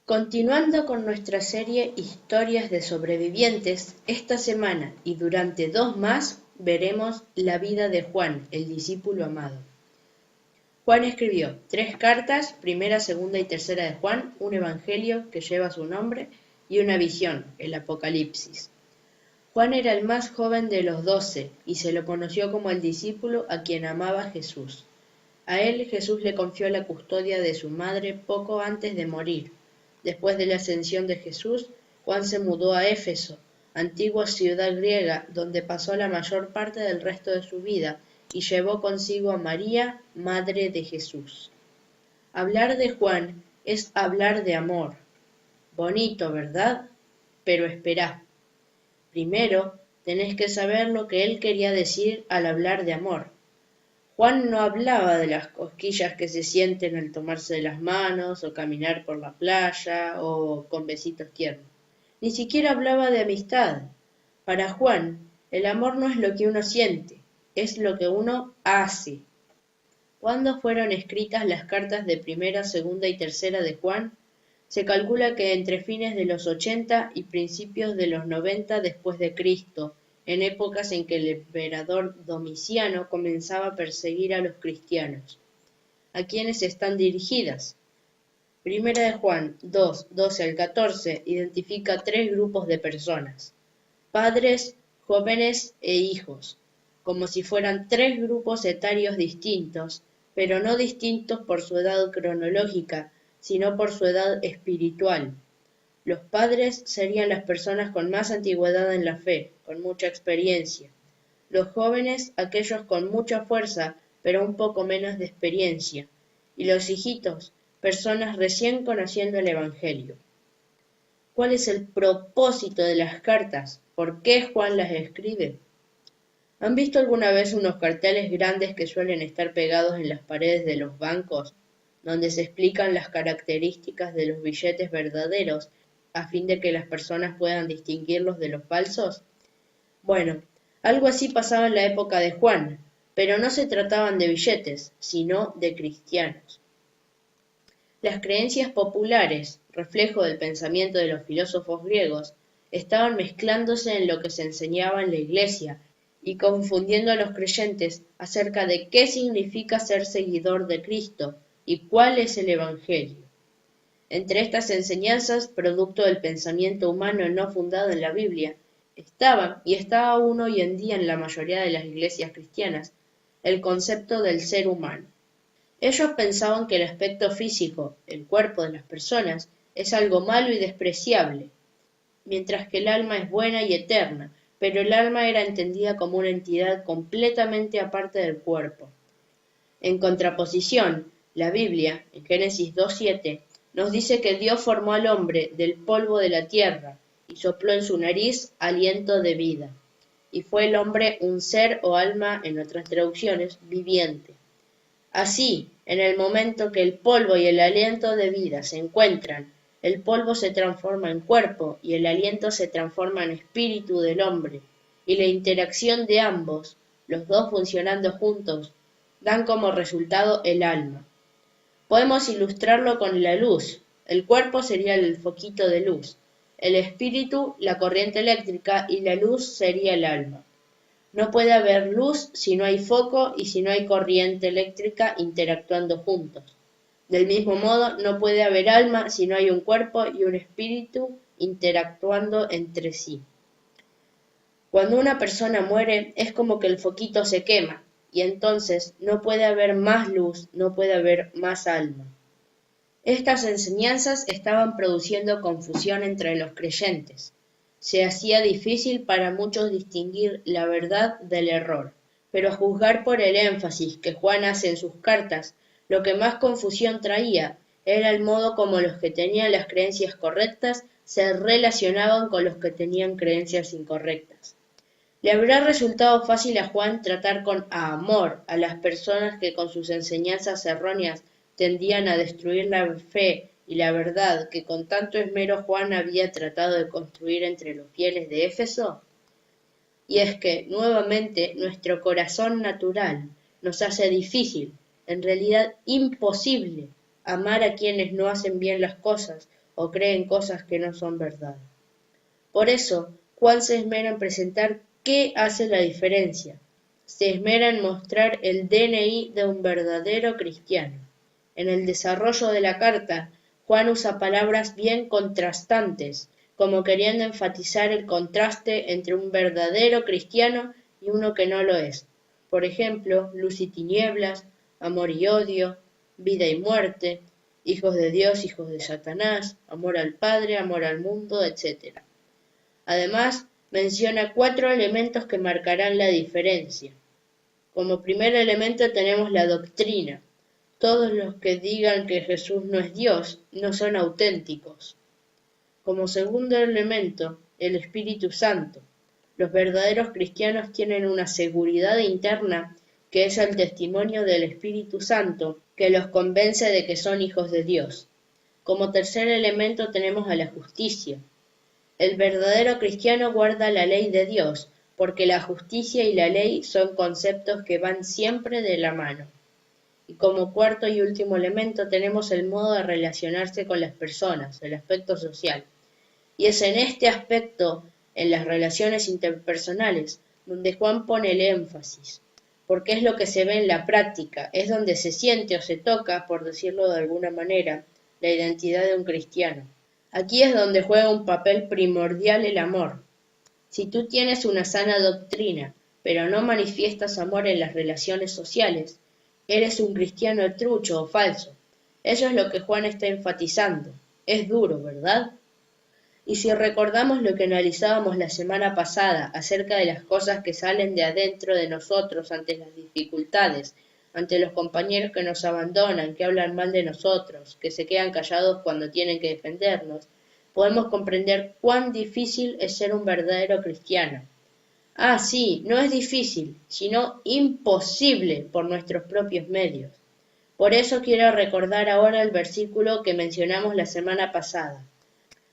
Continuando con nuestra serie Historias de sobrevivientes, esta semana y durante 2 más veremos la vida de Juan, el discípulo amado. Juan escribió 3 cartas, primera, segunda y tercera de Juan, un evangelio que lleva su nombre y una visión, el Apocalipsis. Juan era el más joven de los 12 y se lo conoció como el discípulo a quien amaba Jesús. A él Jesús le confió la custodia de su madre poco antes de morir. Después de la ascensión de Jesús, Juan se mudó a Éfeso, antigua ciudad griega, donde pasó la mayor parte del resto de su vida, y llevó consigo a María, madre de Jesús. Hablar de Juan es hablar de amor. Bonito, ¿verdad? Pero esperá. Primero, tenés que saber lo que él quería decir al hablar de amor. Juan no hablaba de las cosquillas que se sienten al tomarse de las manos, o caminar por la playa, o con besitos tiernos. Ni siquiera hablaba de amistad. Para Juan, el amor no es lo que uno siente, es lo que uno hace. ¿Cuándo fueron escritas las cartas de primera, segunda y tercera de Juan? Se calcula que entre fines de los 80 y principios de los 90 después de Cristo, en épocas en que el emperador Domiciano comenzaba a perseguir a los cristianos. ¿A quiénes están dirigidas? Primera de Juan 2, 12 al 14 identifica 3 grupos de personas: padres, jóvenes e hijos, como si fueran 3 grupos etarios distintos, pero no distintos por su edad cronológica, sino por su edad espiritual. Los padres serían las personas con más antigüedad en la fe, con mucha experiencia. Los jóvenes, aquellos con mucha fuerza, pero un poco menos de experiencia. Y los hijitos, personas recién conociendo el Evangelio. ¿Cuál es el propósito de las cartas? ¿Por qué Juan las escribe? ¿Han visto alguna vez unos carteles grandes que suelen estar pegados en las paredes de los bancos, donde se explican las características de los billetes verdaderos, a fin de que las personas puedan distinguirlos de los falsos? Bueno, algo así pasaba en la época de Juan, pero no se trataban de billetes, sino de cristianos. Las creencias populares, reflejo del pensamiento de los filósofos griegos, estaban mezclándose en lo que se enseñaba en la Iglesia y confundiendo a los creyentes acerca de qué significa ser seguidor de Cristo y cuál es el Evangelio. Entre estas enseñanzas, producto del pensamiento humano no fundado en la Biblia, estaba, y está aún hoy en día en la mayoría de las iglesias cristianas, el concepto del ser humano. Ellos pensaban que el aspecto físico, el cuerpo de las personas, es algo malo y despreciable, mientras que el alma es buena y eterna, pero el alma era entendida como una entidad completamente aparte del cuerpo. En contraposición, la Biblia, en Génesis 2:7, nos dice que Dios formó al hombre del polvo de la tierra y sopló en su nariz aliento de vida, y fue el hombre un ser o alma, en otras traducciones, viviente. Así, en el momento que el polvo y el aliento de vida se encuentran, el polvo se transforma en cuerpo y el aliento se transforma en espíritu del hombre, y la interacción de ambos, los dos funcionando juntos, dan como resultado el alma. Podemos ilustrarlo con la luz. El cuerpo sería el foquito de luz, el espíritu la corriente eléctrica y la luz sería el alma. No puede haber luz si no hay foco y si no hay corriente eléctrica interactuando juntos. Del mismo modo, no puede haber alma si no hay un cuerpo y un espíritu interactuando entre sí. Cuando una persona muere, es como que el foquito se quema, y entonces no puede haber más luz, no puede haber más alma. Estas enseñanzas estaban produciendo confusión entre los creyentes. Se hacía difícil para muchos distinguir la verdad del error, pero a juzgar por el énfasis que Juan hace en sus cartas, lo que más confusión traía era el modo como los que tenían las creencias correctas se relacionaban con los que tenían creencias incorrectas. Le habrá resultado fácil a Juan tratar con amor a las personas que con sus enseñanzas erróneas tendían a destruir la fe y la verdad que con tanto esmero Juan había tratado de construir entre los fieles de Éfeso. Y es que, nuevamente, nuestro corazón natural nos hace difícil, en realidad imposible, amar a quienes no hacen bien las cosas o creen cosas que no son verdad. Por eso, Juan se esmera en presentar qué hace la diferencia. Se esmera en mostrar el DNI de un verdadero cristiano. En el desarrollo de la carta, Juan usa palabras bien contrastantes, como queriendo enfatizar el contraste entre un verdadero cristiano y uno que no lo es. Por ejemplo, luz y tinieblas, amor y odio, vida y muerte, hijos de Dios, hijos de Satanás, amor al Padre, amor al mundo, etc. Además, menciona 4 elementos que marcarán la diferencia. Como primer elemento tenemos la doctrina. Todos los que digan que Jesús no es Dios no son auténticos. Como segundo elemento, el Espíritu Santo. Los verdaderos cristianos tienen una seguridad interna que es el testimonio del Espíritu Santo que los convence de que son hijos de Dios. Como tercer elemento tenemos a la justicia. El verdadero cristiano guarda la ley de Dios, porque la justicia y la ley son conceptos que van siempre de la mano. Y como cuarto y último elemento tenemos el modo de relacionarse con las personas, el aspecto social. Y es en este aspecto, en las relaciones interpersonales, donde Juan pone el énfasis, porque es lo que se ve en la práctica, es donde se siente o se toca, por decirlo de alguna manera, la identidad de un cristiano. Aquí es donde juega un papel primordial el amor. Si tú tienes una sana doctrina, pero no manifiestas amor en las relaciones sociales, eres un cristiano trucho o falso. Eso es lo que Juan está enfatizando. Es duro, ¿verdad? Y si recordamos lo que analizábamos la semana pasada acerca de las cosas que salen de adentro de nosotros ante las dificultades, ante los compañeros que nos abandonan, que hablan mal de nosotros, que se quedan callados cuando tienen que defendernos, podemos comprender cuán difícil es ser un verdadero cristiano. Ah, sí, no es difícil, sino imposible por nuestros propios medios. Por eso quiero recordar ahora el versículo que mencionamos la semana pasada.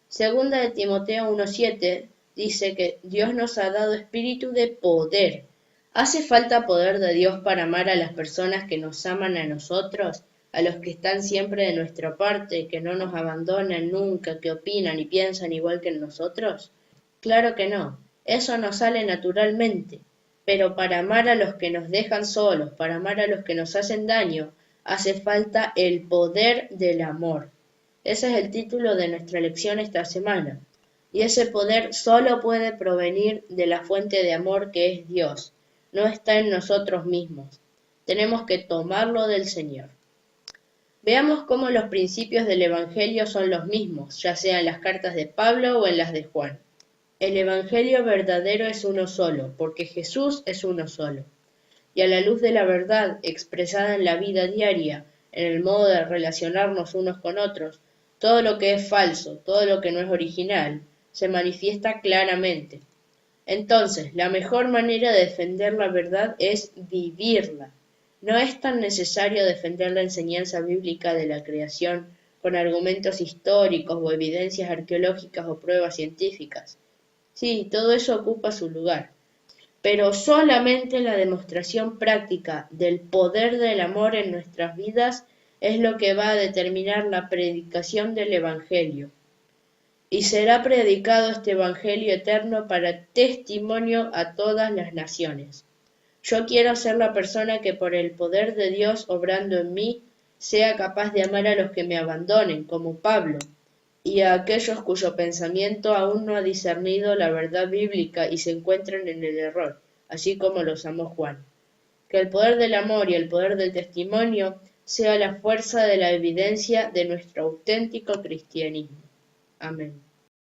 Segunda de Timoteo 1:7 dice que Dios nos ha dado espíritu de poder. ¿Hace falta poder de Dios para amar a las personas que nos aman a nosotros, a los que están siempre de nuestra parte, que no nos abandonan nunca, que opinan y piensan igual que nosotros? Claro que no, eso nos sale naturalmente, pero para amar a los que nos dejan solos, para amar a los que nos hacen daño, hace falta el poder del amor. Ese es el título de nuestra lección esta semana. Y ese poder solo puede provenir de la fuente de amor que es Dios. No está en nosotros mismos. Tenemos que tomarlo del Señor. Veamos cómo los principios del Evangelio son los mismos, ya sea en las cartas de Pablo o en las de Juan. El Evangelio verdadero es uno solo, porque Jesús es uno solo. Y a la luz de la verdad expresada en la vida diaria, en el modo de relacionarnos unos con otros, todo lo que es falso, todo lo que no es original, se manifiesta claramente. Entonces, la mejor manera de defender la verdad es vivirla. No es tan necesario defender la enseñanza bíblica de la creación con argumentos históricos o evidencias arqueológicas o pruebas científicas. Sí, todo eso ocupa su lugar, pero solamente la demostración práctica del poder del amor en nuestras vidas es lo que va a determinar la predicación del Evangelio. Y será predicado este Evangelio eterno para testimonio a todas las naciones. Yo quiero ser la persona que por el poder de Dios obrando en mí sea capaz de amar a los que me abandonen, como Pablo, y a aquellos cuyo pensamiento aún no ha discernido la verdad bíblica y se encuentran en el error, así como los amó Juan. Que el poder del amor y el poder del testimonio sea la fuerza de la evidencia de nuestro auténtico cristianismo. Amén.